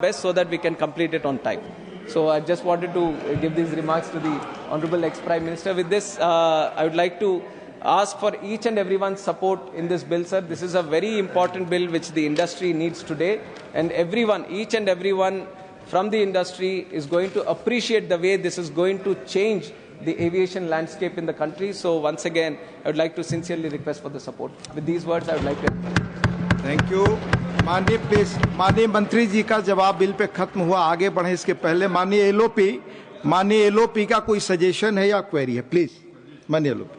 best so that we can complete it on time. So I just wanted to give these remarks to the Honorable ex-Prime Minister. With this, I would like to ask for each and everyone's support in this bill, sir. This is a very important bill which the industry needs today, and everyone, each and everyone from the industry is going to appreciate the way this is going to change the aviation landscape in the country. So once again, I would like to sincerely request for the support. With these words, I would like to... thank you. माननीय मंत्री जी का जवाब bill pay खत्म हुआ, आगे बढ़े इसके पहले माननीय एलओपी का कोई सजेशन है या क्वेरी है? प्लीज माननीय एलओपी।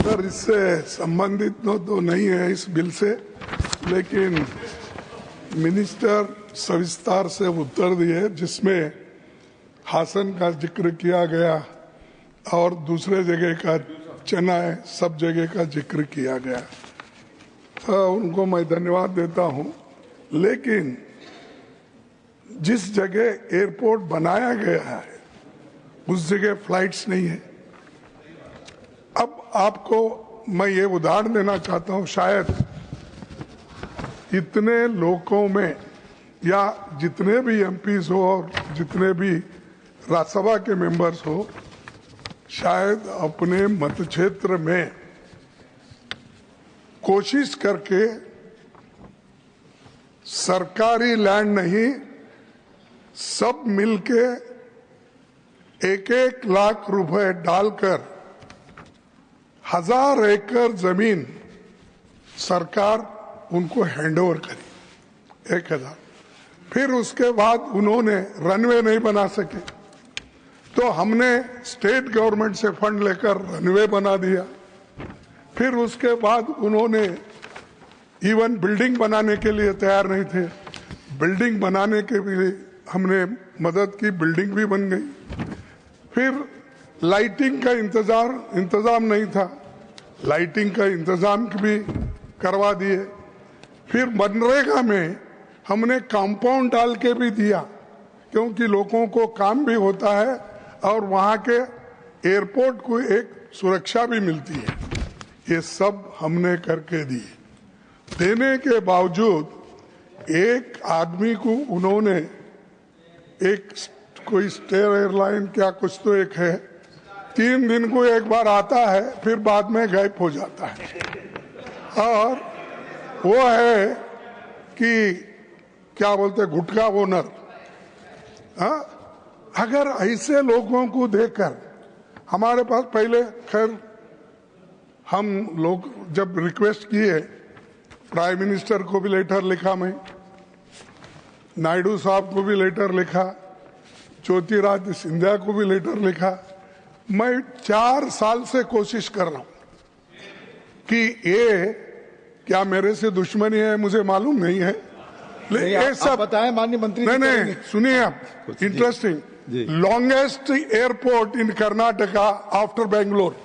सर, इससे संबंधित तो नहीं है इस बिल से, लेकिन मिनिस्टर सविस्तार से उत्तर दिए जिसमें हासन का जिक्र किया गया और दूसरे जगह का चेन्नई सब जगह का जिक्र किया गया। उनको मैं धन्यवाद देता हूं, लेकिन जिस जगह एयरपोर्ट बनाया गया है उस जगह फ्लाइट्स नहीं है। अब आपको मैं ये उदाहरण देना चाहता हूं, शायद इतने लोगों में या जितने भी एमपीज हो और जितने भी राज्यसभा के मेंबर्स हो, शायद अपने मत क्षेत्र में कोशिश करके सरकारी लैंड नहीं, सब मिलके 1-1 लाख रुपए डालकर 1000 एकड़ जमीन सरकार उनको हैंडओवर करी, 1000। फिर उसके बाद उन्होंने रनवे नहीं बना सके, तो हमने स्टेट गवर्नमेंट से फंड लेकर रनवे बना दिया। फिर उसके बाद उन्होंने इवन बिल्डिंग बनाने के लिए तैयार नहीं थे, बिल्डिंग बनाने के लिए हमने मदद की, बिल्डिंग भी बन गई। फिर लाइटिंग का इंतजाम नहीं था, लाइटिंग का इंतजाम भी करवा दिए। फिर मनरेगा में हमने कंपाउंड डाल के भी दिया, क्योंकि लोगों को काम भी होता है और वहां के एयरपोर्ट को एक सुरक्षा भी मिलती है। ये सब हमने करके दिए। देने के बावजूद एक आदमी को उन्होंने एक कोई स्टेयर एयरलाइन क्या कुछ तो एक है, 3 दिन को एक बार आता है, फिर बाद में गायब हो जाता है। और वो है कि क्या बोलते हैं, गुटखा ओनर। अगर ऐसे लोगों को देखकर हमारे पास पहले, खैर हम लोग जब रिक्वेस्ट किए, प्राइम मिनिस्टर को भी लेटर लिखा, मैं नायडू साहब को भी लेटर लिखा, ज्योतिरादित्य सिंधिया को भी लेटर लिखा। मैं 4 साल से कोशिश कर रहा हूं कि ये क्या मेरे से दुश्मनी है, मुझे मालूम नहीं है, लेकिन ये सब बताएं माननीय मंत्री। नहीं, सुनिए आप, इंटरेस्टिंग, लॉन्गेस्ट एयरपोर्ट इन कर्नाटका आफ्टर बेंगलोर,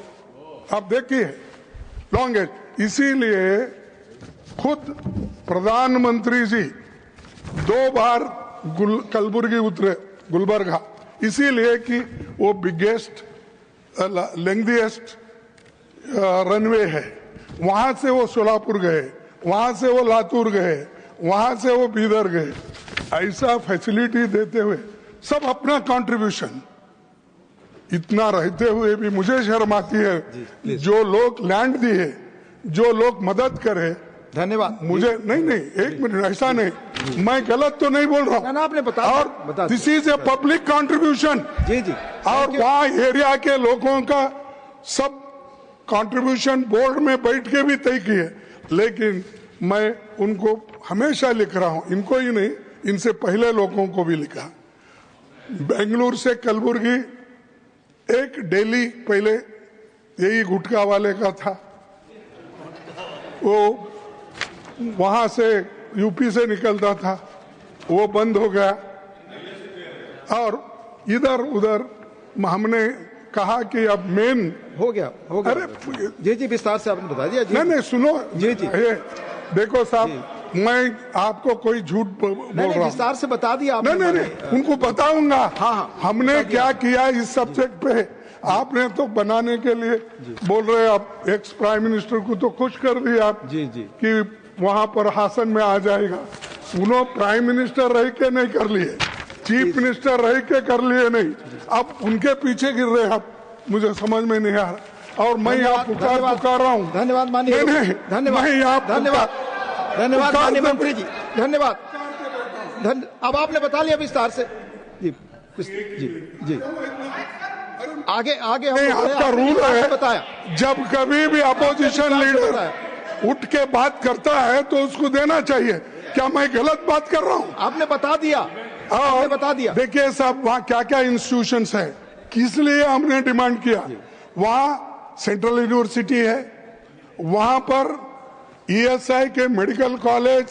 आप देखिए, लॉन्गेस्ट। इसीलिए खुद प्रधानमंत्री जी 2 बार कलबुर्गी उतरे, गुलबर्गा, इसीलिए कि वो बिगेस्ट लेंथीएस्ट रनवे है। वहां से वो सोलापुर गए, वहां से वो लातूर गए, वहां से वो बीदर गए। ऐसा फैसिलिटी देते हुए सब अपना कंट्रीब्यूशन, इतना रहते हुए भी मुझे शर्म आती है। जो लोग लैंड दिए, जो लोग मदद करे, धन्यवाद। मुझे नहीं, एक मिनट, ऐसा नहीं, मैं गलत तो नहीं बोल रहा हूँ, आपने बताया, और this is a public contribution. जी। और वहाँ एरिया के लोगों का सब कंट्रीब्यूशन बोर्ड में बैठ के भी तय किए, लेकिन मैं उनको हमेशा लिख रहा हूँ, इनको ही नहीं, इनसे पहले लोगों को भी लिखा। बेंगलुरु से कलबुर्गी एक डेली पहले यही गुटखा वाले का था, वो वहां से यूपी से निकलता था, वो बंद हो गया। और इधर उधर हमने कहा कि अब मेन हो गया। अरे जी, विस्तार से आपने बता दिया। नहीं, सुनो जी। देखो साहब, मैं आपको कोई झूठ बोल रहा हूँ, विस्तार से बता दिया आपने। नहीं, उनको बताऊंगा। हाँ, हमने क्या किया इस सब्जेक्ट पे। आपने तो बनाने के लिए बोल रहे, आप एक्स प्राइम मिनिस्टर को तो खुश कर दिया आप, जी कि वहां पर हासन में आ जाएगा। उन्होंने प्राइम मिनिस्टर रह के नहीं कर लिए, चीफ मिनिस्टर रह के कर लिए नहीं, अब उनके पीछे गिर रहे आप, मुझे समझ में नहीं आ रहा। और मैं यहाँ पुकार रहा हूँ। धन्यवाद माननीय, धन्यवाद, मैं यहाँ धन्यवाद माननीय मंत्री जी, धन्यवाद। अब आपने बता लिया विस्तार से जी जी जी। आगे आपका रूल है, बताया जब कभी भी अपोजिशन लीडर उठ के बात करता है तो उसको देना चाहिए। क्या मैं गलत बात कर रहा हूँ? आपने बता दिया, आपने बता दिया। देखिए साहब, वहाँ क्या क्या इंस्टीट्यूशंस है, किस लिए हमने डिमांड किया। वहाँ सेंट्रल यूनिवर्सिटी है, वहाँ पर ESI के मेडिकल कॉलेज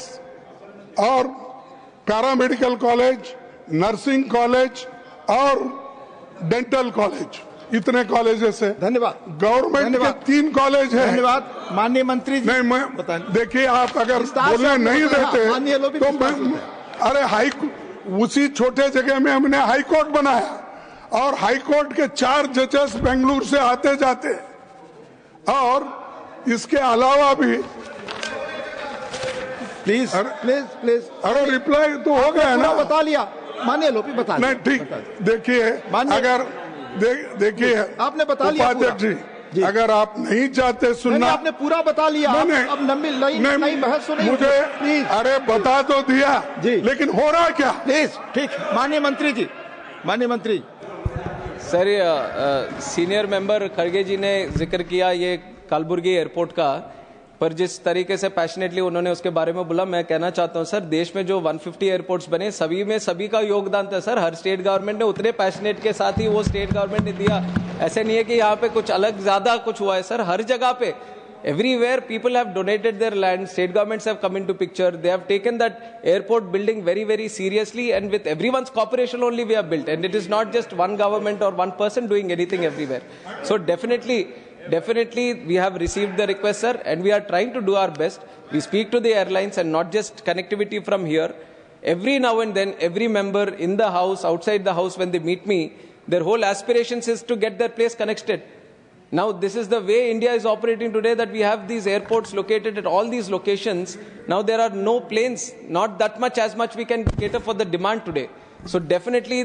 और पैरामेडिकल कॉलेज, नर्सिंग कॉलेज और डेंटल कॉलेज, इतने कॉलेजेस है। धन्यवाद। गवर्नमेंट के 3 कॉलेज है। धन्यवाद माननीय मंत्री जी। नहीं, मैं देखिए, आप अगर बोलने नहीं देते तो मैं, अरे उसी छोटे जगह में हमने हाई कोर्ट बनाया और हाई कोर्ट के 4 जजेस बेंगलुरु से आते जाते, और इसके अलावा भी प्लीज प्लीज अरे रिप्लाई तो हो गया ना, बता लिया माननीय लोपी, बता नहीं ठीक। देखिए, अगर देखिए आपने बता लिया उपाध्यक्ष जी, अगर आप नहीं चाहते सुनना, आपने पूरा बता लिया। अब नई बहस सुनिए मुझे, अरे बता तो दिया जी, लेकिन हो रहा क्या? प्लीज ठीक। माननीय मंत्री जी, माननीय मंत्री सर, सीनियर मेंबर खड़गे जी ने जिक्र किया ये कलबुर्गी एयरपोर्ट का, पर जिस तरीके से पैशनेटली उन्होंने उसके बारे में बोला, मैं कहना चाहता हूं सर, देश में जो 150 एयरपोर्ट्स बने, सभी में सभी का योगदान था सर। हर स्टेट गवर्नमेंट ने उतने पैशनेट के साथ ही वो स्टेट गवर्नमेंट ने दिया। ऐसे नहीं है कि यहाँ पे कुछ अलग ज्यादा कुछ हुआ है सर, हर जगह पे everywhere people have donated their land, state governments have come into picture, they have taken that airport building very, very seriously, and with everyone's cooperation only we have built, and it is not just one government or one person doing anything everywhere. So definitely we have received the request, sir, and we are trying to do our best. We speak to the airlines and not just connectivity from here. Every now and then, every member in the house, outside the house, when they meet me, their whole aspirations is to get their place connected. Now, this is the way India is operating today, that we have these airports located at all these locations. Now, there are no planes, not that much as much we can cater for the demand today. So definitely,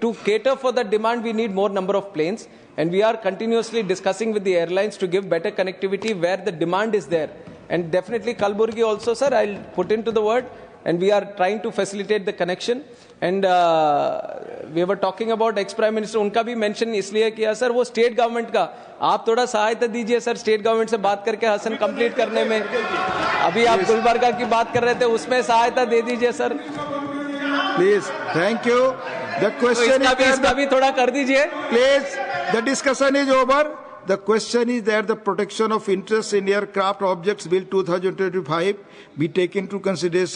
to cater for the demand, we need more number of planes. And we are continuously discussing with the airlines to give better connectivity where the demand is there. And definitely Kalburgi also, sir, I'll put into the word. And we are trying to facilitate the connection. And we were talking about ex-Prime Minister, उनका भी mention इसलिए किया sir, वो state government का, आप थोड़ा सहायता दीजिए सर, state government से बात करके हसन complete करने में। अभी आप गुलबर्गा की बात कर रहे थे, उसमें सहायता दे दीजिए sir. Please, thank you. The question is इसका भी थोड़ा कर दीजिए। Please, the discussion is over. The question is that the Protection of Interest in Aircraft Objects Bill 2025 be taken into consideration.